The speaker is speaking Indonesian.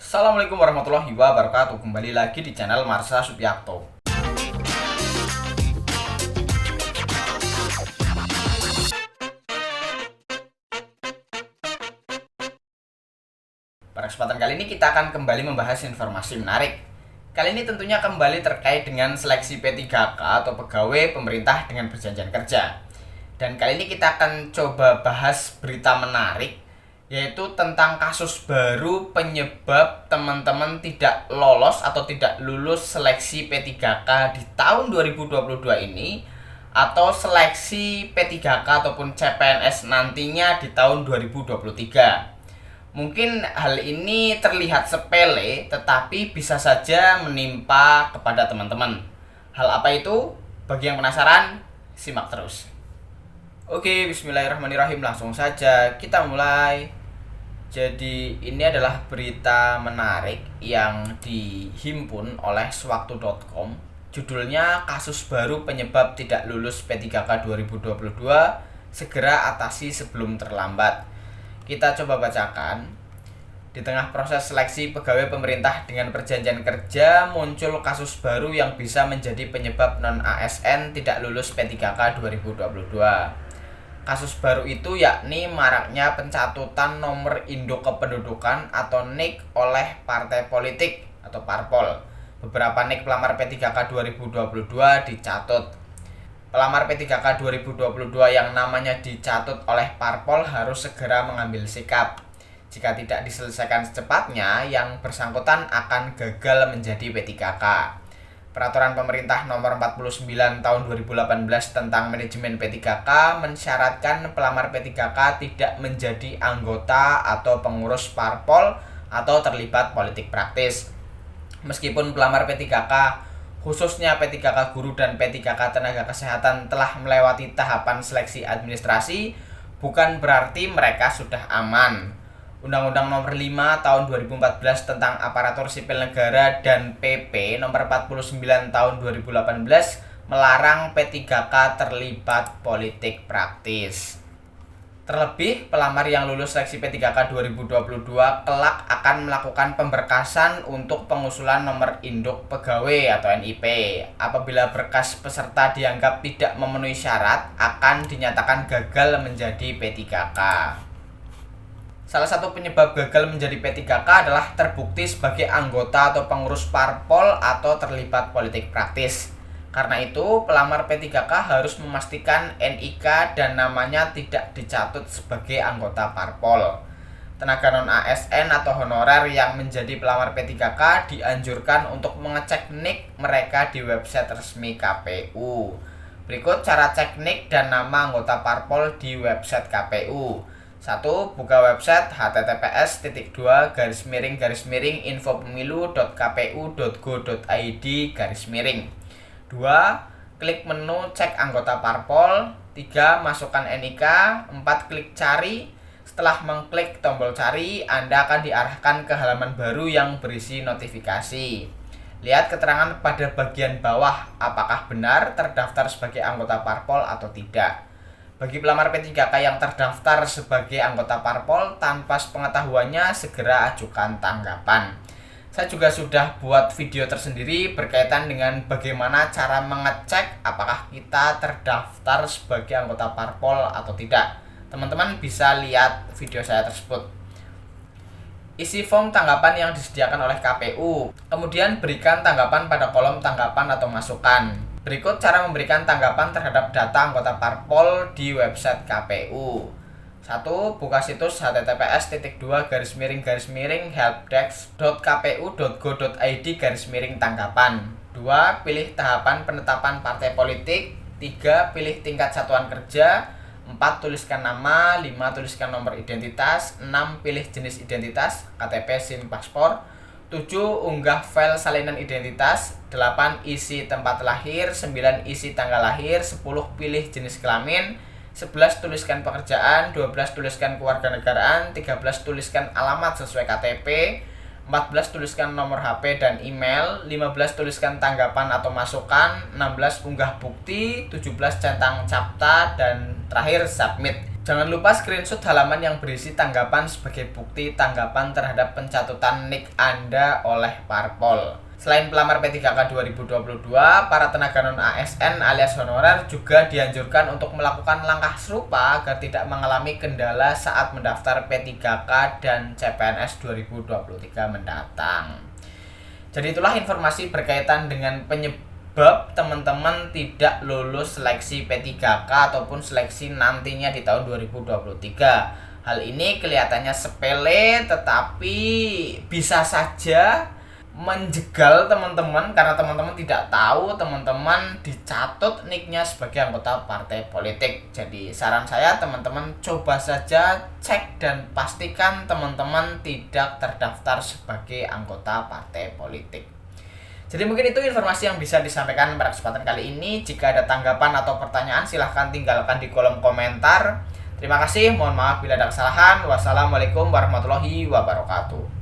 Assalamualaikum warahmatullahi wabarakatuh. Kembali lagi di channel Marsha Supiakto. Pada kesempatan kali ini kita akan kembali membahas informasi menarik. Kali ini tentunya kembali terkait dengan seleksi P3K atau pegawai pemerintah dengan perjanjian kerja. Dan kali ini kita akan coba bahas berita menarik, yaitu tentang kasus baru penyebab teman-teman tidak lolos atau tidak lulus seleksi P3K di tahun 2022 ini, atau seleksi P3K ataupun CPNS nantinya di tahun 2023. Mungkin hal ini terlihat sepele, tetapi bisa saja menimpa kepada teman-teman. Hal apa itu? Bagi yang penasaran, simak terus. Oke, bismillahirrahmanirrahim. Langsung saja kita mulai. Jadi ini adalah berita menarik yang dihimpun oleh sewaktu.com. Judulnya kasus baru penyebab tidak lulus P3K 2022, segera atasi sebelum terlambat. Kita coba bacakan. Di tengah proses seleksi pegawai pemerintah dengan perjanjian kerja, muncul kasus baru yang bisa menjadi penyebab non-ASN tidak lulus P3K 2022. Kasus baru itu yakni maraknya pencatutan nomor induk kependudukan atau NIK oleh partai politik atau parpol. Beberapa NIK pelamar P3K 2022 dicatut. Pelamar P3K 2022 yang namanya dicatut oleh parpol harus segera mengambil sikap. Jika tidak diselesaikan secepatnya, yang bersangkutan akan gagal menjadi P3K. Peraturan Pemerintah Nomor 49 Tahun 2018 tentang manajemen P3K mensyaratkan pelamar P3K tidak menjadi anggota atau pengurus parpol atau terlibat politik praktis. Meskipun pelamar P3K, khususnya P3K guru dan P3K tenaga kesehatan telah melewati tahapan seleksi administrasi, bukan berarti mereka sudah aman. Undang-Undang Nomor 5 Tahun 2014 tentang Aparatur Sipil Negara dan PP Nomor 49 Tahun 2018 melarang P3K terlibat politik praktis. Terlebih, pelamar yang lulus seleksi P3K 2022 kelak akan melakukan pemberkasan untuk pengusulan nomor induk pegawai atau NIP. Apabila berkas peserta dianggap tidak memenuhi syarat, akan dinyatakan gagal menjadi P3K. Salah satu penyebab gagal menjadi P3K adalah terbukti sebagai anggota atau pengurus parpol atau terlibat politik praktis. Karena itu, pelamar P3K harus memastikan NIK dan namanya tidak dicatut sebagai anggota parpol. Tenaga non-ASN atau honorer yang menjadi pelamar P3K dianjurkan untuk mengecek NIK mereka di website resmi KPU. Berikut cara cek NIK dan nama anggota parpol di website KPU. 1. Buka website https://infopemilu.kpu.go.id/. 2. Klik menu cek anggota parpol. 3. Masukkan NIK. 4. Klik cari. Setelah mengklik tombol cari, Anda akan diarahkan ke halaman baru yang berisi notifikasi. Lihat keterangan pada bagian bawah apakah benar terdaftar sebagai anggota parpol atau tidak. Bagi pelamar P3K yang terdaftar sebagai anggota parpol tanpa sepengetahuannya, segera ajukan tanggapan. Saya juga sudah buat video tersendiri berkaitan dengan bagaimana cara mengecek apakah kita terdaftar sebagai anggota parpol atau tidak. Teman-teman bisa lihat video saya tersebut. Isi form tanggapan yang disediakan oleh KPU. Kemudian berikan tanggapan pada kolom tanggapan atau masukan. Berikut cara memberikan tanggapan terhadap data anggota parpol di website KPU. 1. Buka situs https://helpdesk.kpu.go.id/tanggapan. 2. Pilih tahapan penetapan partai politik. 3. Pilih tingkat satuan kerja. 4. Tuliskan nama. 5. Tuliskan nomor identitas. 6. Pilih jenis identitas, KTP, SIM, paspor. 7. Unggah file salinan identitas. 8. Isi tempat lahir. 9. Isi tanggal lahir. 10. Pilih jenis kelamin. 11. Tuliskan pekerjaan. 12. Tuliskan kewarganegaraan. 13. Tuliskan alamat sesuai KTP. 14. Tuliskan nomor HP dan email. 15. Tuliskan tanggapan atau masukan. 16. Unggah bukti. 17. Centang capta. Dan terakhir submit. Jangan lupa screenshot halaman yang berisi tanggapan sebagai bukti tanggapan terhadap pencatutan NIK Anda oleh parpol. Selain pelamar P3K 2022, para tenaga non-ASN alias honorer juga dianjurkan untuk melakukan langkah serupa agar tidak mengalami kendala saat mendaftar P3K dan CPNS 2023 mendatang. Jadi itulah informasi berkaitan dengan penyebab teman-teman tidak lulus seleksi P3K ataupun seleksi nantinya di tahun 2023. Hal ini kelihatannya sepele tetapi bisa saja menjegal teman-teman karena teman-teman tidak tahu teman-teman dicatut nicknya sebagai anggota partai politik. Jadi saran saya teman-teman coba saja cek dan pastikan teman-teman tidak terdaftar sebagai anggota partai politik. Jadi mungkin itu informasi yang bisa disampaikan pada kesempatan kali ini. Jika ada tanggapan atau pertanyaan silahkan tinggalkan di kolom komentar. Terima kasih, mohon maaf bila ada kesalahan. Wassalamualaikum warahmatullahi wabarakatuh.